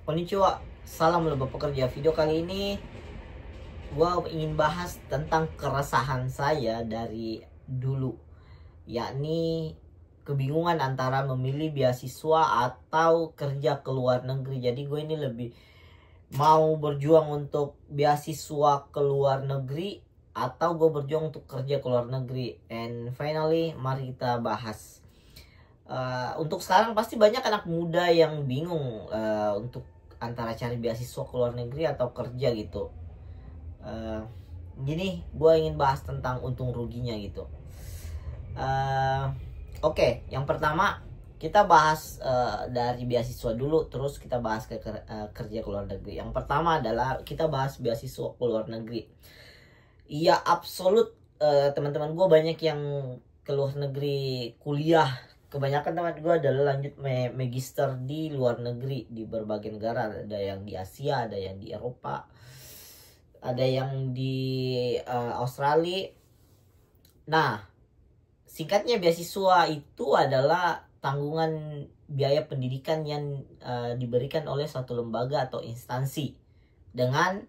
Konnichiwa, salam leba pekerja. Video kali ini gua ingin bahas tentang keresahan saya dari dulu, yakni kebingungan antara memilih beasiswa atau kerja ke luar negeri. Jadi gue ini lebih mau berjuang untuk beasiswa ke luar negeri atau gue berjuang untuk kerja ke luar negeri. And finally, mari kita bahas. Untuk sekarang pasti banyak anak muda yang bingung untuk antara cari beasiswa ke luar negeri atau kerja gitu. Gini, gue ingin bahas tentang untung ruginya gitu. Oke, yang pertama kita bahas dari beasiswa dulu, terus kita bahas kerja ke luar negeri. Yang pertama adalah kita bahas beasiswa ke luar negeri. Iya, absolut, teman-teman gue banyak yang ke luar negeri kuliah. Kebanyakan teman gue adalah lanjut magister di luar negeri di berbagai negara. Ada yang di Asia, ada yang di Eropa, ada yang di Australia. Nah, singkatnya beasiswa itu adalah tanggungan biaya pendidikan yang diberikan oleh suatu lembaga atau instansi dengan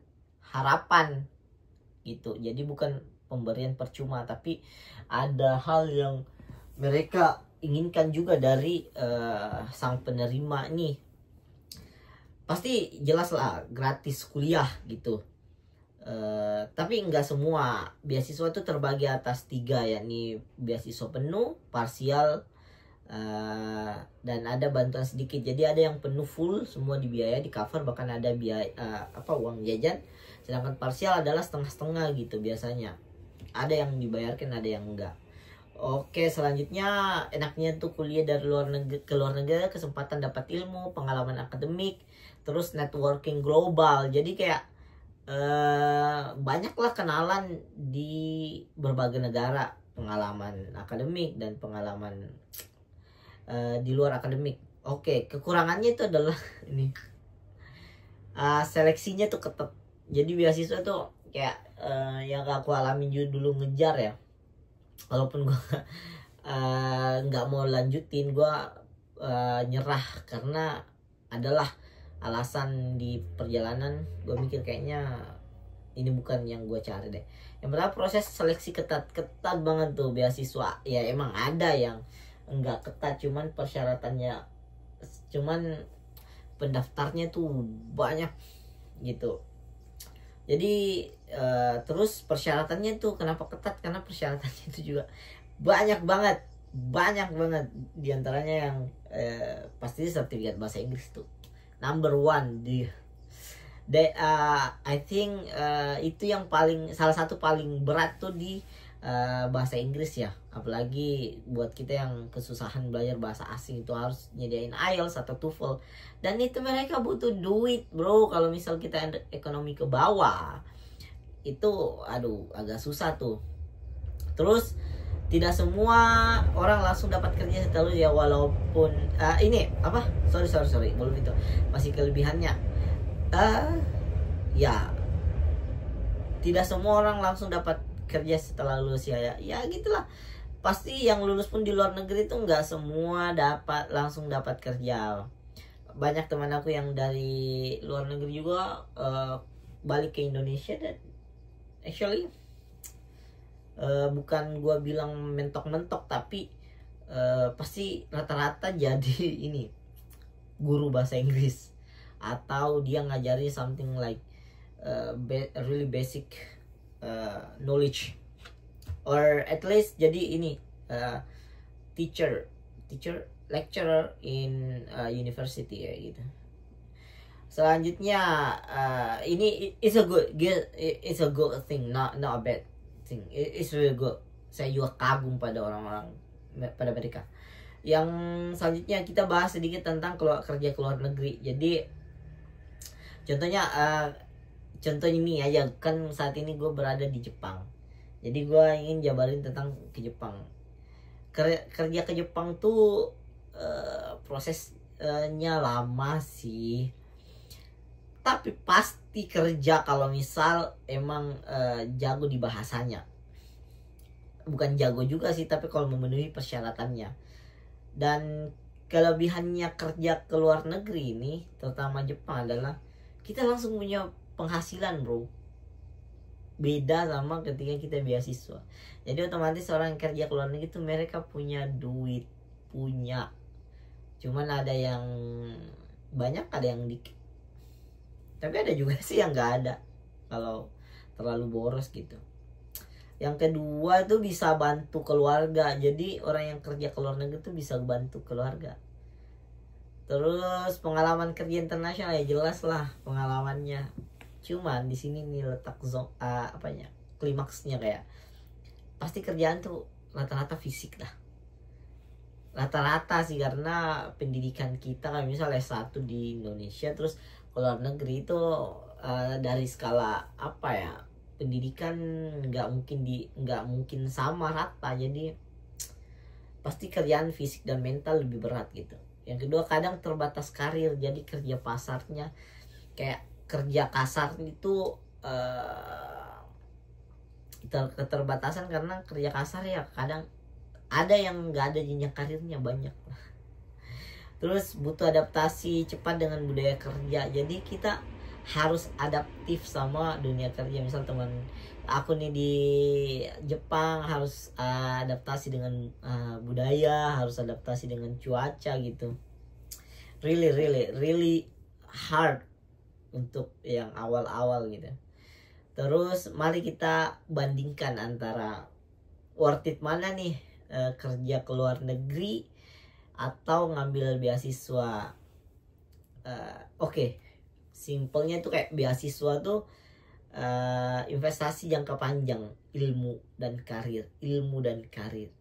harapan gitu. Jadi bukan pemberian percuma, tapi ada hal yang mereka inginkan juga dari sang penerima nih. Pasti jelas lah gratis kuliah gitu. Tapi nggak semua beasiswa itu terbagi atas 3, yakni beasiswa penuh, parsial, dan ada bantuan sedikit. Jadi ada yang penuh full, semua dibiayai, di cover, bahkan ada biaya uang jajan. Sedangkan parsial adalah setengah-setengah gitu biasanya. Ada yang dibayarkan, ada yang enggak. Oke, selanjutnya enaknya tuh kuliah dari ke luar negeri, kesempatan dapat ilmu, pengalaman akademik, terus networking global. Jadi kayak banyaklah kenalan di berbagai negara, pengalaman akademik dan pengalaman di luar akademik. Oke, kekurangannya itu adalah ini, seleksinya tuh ketat. Jadi beasiswa tuh kayak yang aku alami dulu ngejar ya. Walaupun gue nggak mau lanjutin, gue nyerah karena adalah alasan di perjalanan gue mikir kayaknya ini bukan yang gue cari deh. Yang pertama, proses seleksi ketat banget tuh beasiswa. Ya emang ada yang enggak ketat, cuman persyaratannya, cuman pendaftarnya tuh banyak gitu. Jadi terus persyaratannya tuh kenapa ketat, karena persyaratannya itu juga banyak banget diantaranya yang pasti sertifikat bahasa Inggris tuh number one I think itu yang salah satu paling berat tuh di bahasa Inggris ya. Apalagi buat kita yang kesusahan belajar bahasa asing itu harus nyediain IELTS atau TOEFL, dan itu mereka butuh duit bro. Kalau misal kita ekonomi ke bawah itu agak susah tuh. Terus tidak semua orang langsung dapat kerja setelah ya, walaupun ini sorry belum, itu masih kelebihannya. Ya tidak semua orang langsung dapat kerja setelah lulus ya gitulah. Pasti yang lulus pun di luar negeri itu nggak semua langsung dapat kerja. Banyak teman aku yang dari luar negeri juga balik ke Indonesia, dan actually bukan gua bilang mentok-mentok, tapi pasti rata-rata jadi ini guru bahasa Inggris, atau dia ngajari something like really basic knowledge, or at least jadi ini teacher lecturer in university ya gitu. Selanjutnya ini it's a good thing, not a bad thing. It's really good. Saya juga kagum pada orang-orang pada mereka. Yang selanjutnya kita bahas sedikit tentang kerja ke luar negeri. Jadi contohnya ini aja, kan saat ini gue berada di Jepang. Jadi gue ingin jabarin tentang ke Jepang. Kerja ke Jepang tuh prosesnya lama sih, tapi pasti kerja kalau misal emang jago di bahasanya. Bukan jago juga sih, tapi kalau memenuhi persyaratannya. Dan kelebihannya kerja ke luar negeri ini, terutama Jepang, adalah kita langsung punya penghasilan bro. Beda sama ketika kita beasiswa. Jadi otomatis orang yang kerja ke luar negeri itu mereka punya duit, punya. Cuman ada yang banyak, ada yang dikit. Tapi ada juga sih yang nggak ada kalau terlalu boros gitu. Yang kedua itu bisa bantu keluarga. Jadi orang yang kerja ke luar negeri itu bisa bantu keluarga. Terus pengalaman kerja internasional ya jelas lah pengalamannya. Cuman di sini nih letak klimaksnya, kayak pasti kerjaan tuh rata-rata fisik dah. Rata-rata sih, karena pendidikan kita kan misalnya S1 di Indonesia terus ke luar negeri itu dari skala apa ya, pendidikan nggak mungkin sama rata. Jadi pasti kerjaan fisik dan mental lebih berat gitu. Yang kedua kadang terbatas karir, jadi kerja pasarnya kayak kerja kasar itu keterbatasan, karena kerja kasar ya kadang ada yang nggak ada jenjang karirnya banyak. Terus butuh adaptasi cepat dengan budaya kerja, jadi kita harus adaptif sama dunia kerja. Misal teman aku nih di Jepang harus adaptasi dengan budaya, harus adaptasi dengan cuaca gitu. Really hard untuk yang awal-awal gitu. Terus mari kita bandingkan antara worth it mana nih, kerja ke luar negeri atau ngambil beasiswa. Oke. Simpelnya tuh kayak beasiswa tuh investasi jangka panjang, ilmu dan karir,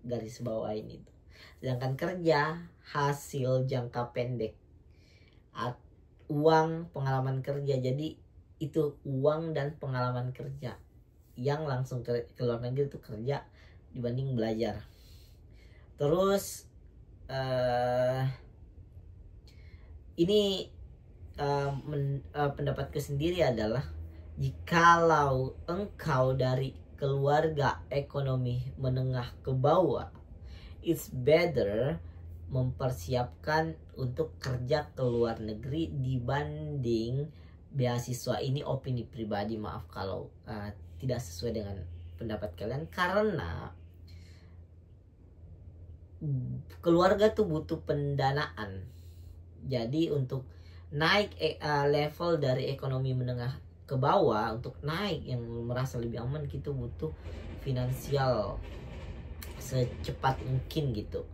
garis bawah ini tuh. Sedangkan kerja hasil jangka pendek, uang, pengalaman kerja. Jadi itu uang dan pengalaman kerja. Yang langsung ke luar negeri itu kerja dibanding belajar. Terus ini pendapatku sendiri adalah, jikalau engkau dari keluarga ekonomi menengah ke bawah, it's better mempersiapkan untuk kerja ke luar negeri dibanding beasiswa. Ini opini pribadi, maaf kalau tidak sesuai dengan pendapat kalian, karena keluarga tuh butuh pendanaan. Jadi untuk naik level dari ekonomi menengah ke bawah, untuk naik yang merasa lebih aman, kita butuh finansial secepat mungkin gitu.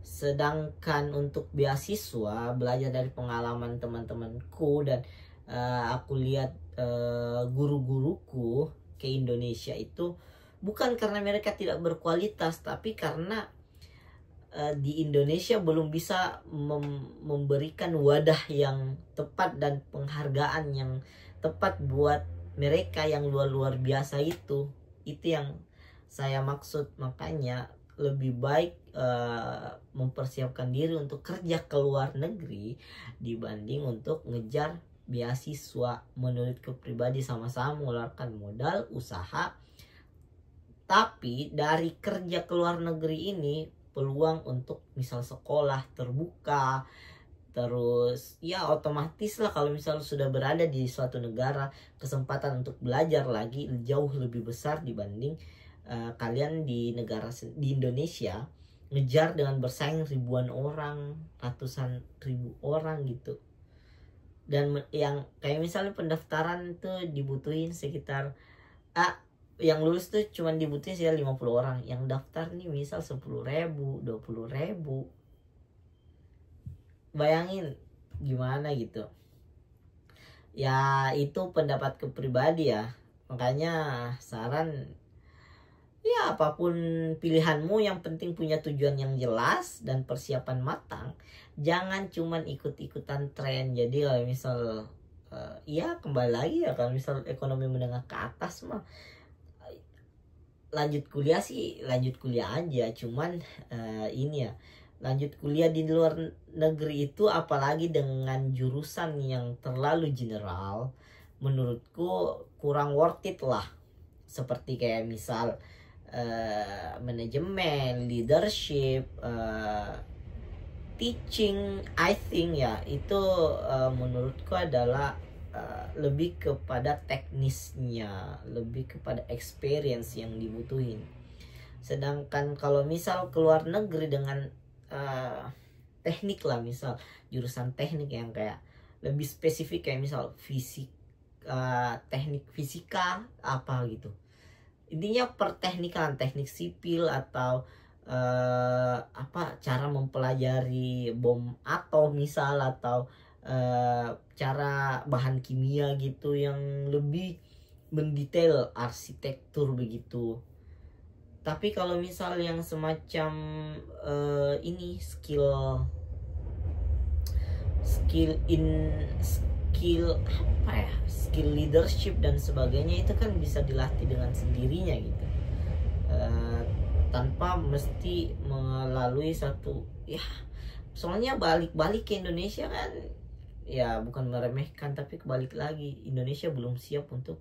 Sedangkan untuk beasiswa, belajar dari pengalaman teman-temanku dan aku lihat guru-guruku ke Indonesia itu bukan karena mereka tidak berkualitas, tapi karena di Indonesia belum bisa memberikan wadah yang tepat dan penghargaan yang tepat buat mereka yang luar biasa itu yang saya maksud. Makanya lebih baik mempersiapkan diri untuk kerja ke luar negeri dibanding untuk ngejar beasiswa. Menurutku pribadi sama-sama mengeluarkan modal, usaha, tapi dari kerja ke luar negeri ini peluang untuk misal sekolah terbuka. Terus ya otomatis lah kalau misal sudah berada di suatu negara, kesempatan untuk belajar lagi jauh lebih besar dibanding kalian di Indonesia ngejar dengan bersaing ribuan orang, ratusan ribu orang gitu. Dan yang kayak misalnya pendaftaran tuh dibutuhin sekitar yang lulus tuh cuma dibutuhin sekitar 50 orang. Yang daftar nih misal 10.000, 20.000. Bayangin gimana gitu. Ya itu pendapatku pribadi ya. Makanya saran, ya apapun pilihanmu, yang penting punya tujuan yang jelas dan persiapan matang. Jangan cuman ikut-ikutan tren. Jadi kalau misal ya kembali lagi ya, kalau misal ekonomi menengah ke atas mah lanjut kuliah sih lanjut kuliah aja. Cuman ini ya, lanjut kuliah di luar negeri itu apalagi dengan jurusan yang terlalu general, menurutku kurang worth it lah. Seperti kayak misal manajemen, leadership, teaching, I think ya itu menurutku adalah lebih kepada teknisnya, lebih kepada experience yang dibutuhin. Sedangkan kalau misal keluar negeri dengan teknik lah, misal jurusan teknik yang kayak lebih spesifik kayak misal fisik, teknik fisika apa gitu, intinya perteknikan, teknik sipil atau apa cara mempelajari bom atom misal, atau cara bahan kimia gitu yang lebih mendetail arsitektur begitu. Tapi kalau misal yang semacam ini skill apa ya, skill leadership dan sebagainya, itu kan bisa dilatih dengan sendirinya gitu, tanpa mesti melalui satu ya. Soalnya balik ke Indonesia kan ya, bukan meremehkan tapi kebalik lagi, Indonesia belum siap untuk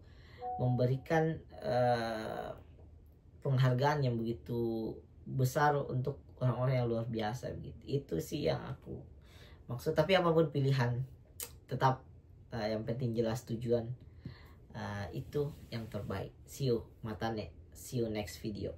memberikan penghargaan yang begitu besar untuk orang-orang yang luar biasa begitu. Itu sih yang aku maksud. Tapi apapun pilihan, tetap yang penting jelas tujuan, itu yang terbaik. See you matane, see you next video.